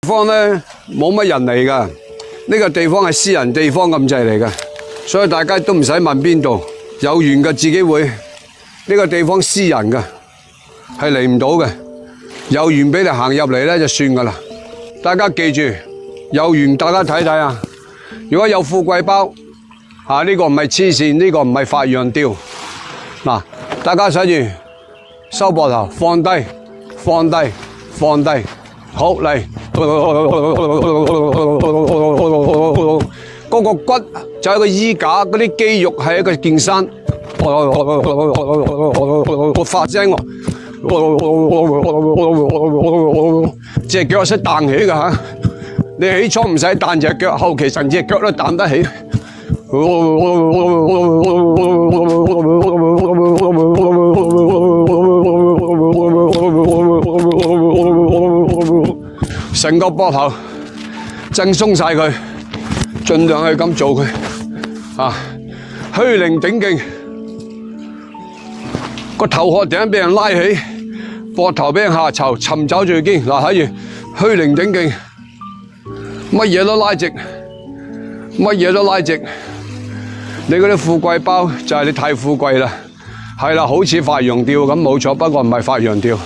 地方咧冇乜人嚟噶，呢個地方係私人地方咁滯嚟噶，所以大家都唔使問邊度，有緣嘅自己會。呢個地方私人噶，係嚟唔到嘅，有緣俾你行入嚟咧就算噶啦。大家記住，有緣大家睇睇啊！如果有富貴包，呢個唔係黐線，呢個唔係發羊吊。嗱，大家睇住，收膊頭，放低，放低，放低，好嚟。嗰個骨就係個衣架，嗰啲肌肉係一個件衫。我發聲喎，隻腳識彈起㗎嚇。你起初唔使彈隻腳，後期成隻腳都彈得起。成個膊頭震鬆晒佢，盡量係咁做佢虛靈頂勁，個頭殼頂俾人拉起，膊頭俾人下沉，尋找最堅。嗱，睇住虛靈頂勁，乜嘢都拉直，乜嘢都拉直。你嗰啲富貴包就係你太富貴啦，係啦，好似發羊吊咁冇錯，不過唔係發羊吊。